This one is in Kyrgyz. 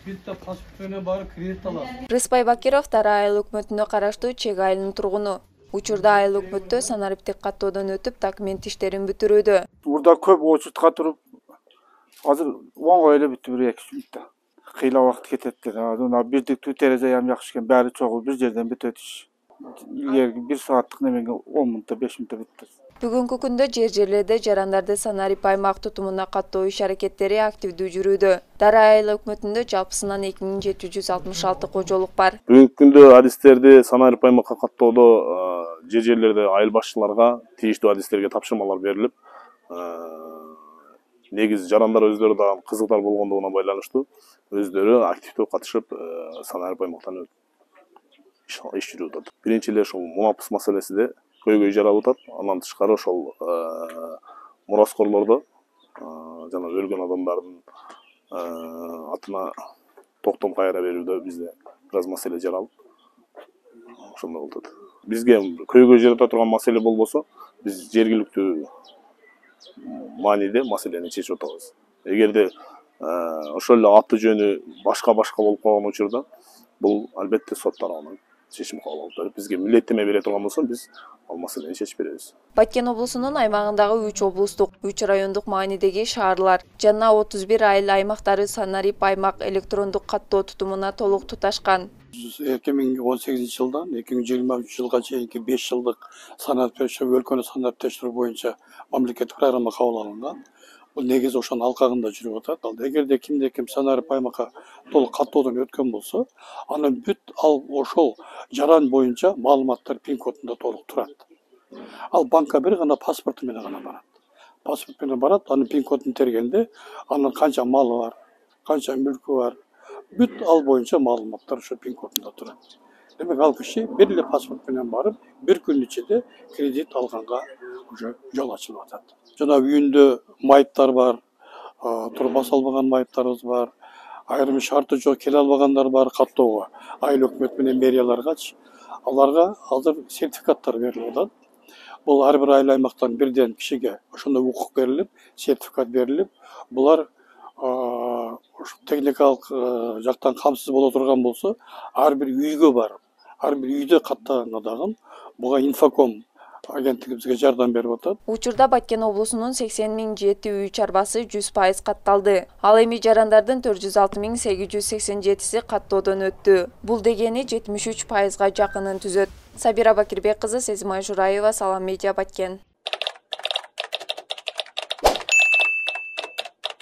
Bitta pasport менен барып кредит алам. Рыспай Бакиров Дара айыл өкмөтүнө караштуу Чек айылынын тургуну. Учурда айыл өкмөттө санариптик каттоодон өтүп, документ иштерин бүтүрүүдө. Burada көп очуртка туруп, азыр оңгой эле бүтүп берет ушунта. Кыйла убакыт кетет деп. Мына бирдиктүү терезе ham жакшы экен, баары чогуу бир жерден бүтөт иш. Илгерки 1 сааттык немеге 10 мүнөттө 5 мүнөттө бүтөт. Бүгүнкү күндө жерлерде жарандарды санарип аймак тутумуна каттоо иш аракеттери активдүү жүрүүдө. Дара айыл өкмөтүндө жалпысынан 2766 кожолук бар. Бүгүнкү күндө адистерди санарип аймакка каттоодо жерлерде айыл башчыларга тийиштүү адистерге тапшырмалар берилип, негизи жарандар өздөрү да кызыктар болгондугуна байланыштуу өздөрү активдүү катышып санарип аймактан иш жүрүп атат. Биринчи эле ошол мунапыс маселесиде көйгөй жаралып атат. Андан тышкары ошол мураскорлордо жана өлгөн адамдардын атына токтом кайра берүүдө бизде бир аз маселе жаралып ошондой болуп атат. Бизге көйгөй жарата турган маселе болбосо, биз жергиликтүү мааниде маселени чечип атабыз. Эгерде ошол эле аты жөнү башка болуп калган учурда бул албетте сот тарабынан чечим кабыл алып, бизге милдеттеме бере турган болсо, биз ал маселени чечип беребиз. Баткен облусунун аймагындагы 3 облустук, 3 райондук маанидеги шаарлар жана 31 айыл аймактары санарип аймак электрондук каттоо тутумуна толук туташкан. 2018 жылдан 2023 жылга чейинки 5 жылдык өлкөнү санарип тештирүү боюнча мамлекеттик программа кабыл алынган. Бул негизи ошонун алкагында жүрүп атат. Эгерде ким санарип аймакка толук каттоодон өткөн болсо, анын бүт ал ошол жаран боюнча маалыматтар пин кодунда толук турат. Ал банкка бир гана паспорту менен гана барат. Паспорт менен барат, анын пин кодун тергенде, анын канча малы бар, канча мүлкү бар, бүт ал боюнча маалыматтар ошо пин кодунда турат. Демек ал киши бир эле паспорт менен барып, бир күн ичинде кредит алганга уже жол ачылып атат. Жана үйүндө майыптар бар, турбас албаган майыптарыбыз бар, айрым шарты жок келе албагандар бар каттоого. Айыл өкмөт менен мэрияларгачы аларга азыр сертификаттар берилип атат. Бул ар бир айыл аймактан бирден кишиге ошондой укук берилип, сертификат берилип, булар техникалык жактан камсыз боло турган болсо, ар бир үйгө барып, ар бир үйдө каттаганга дагы буга инфоком агенттиги бизге жардам берип атат. Учурда Баткен облусунун 80 000 жети үй чарбасы 100% катталды. Ал эми жарандардын 406 887си каттоодон өттү. Бул дегени 73%га жакынын түзөт. Сабира Бакирбек кызы, Сезимай Жураева, Салам Медиа, Баткен.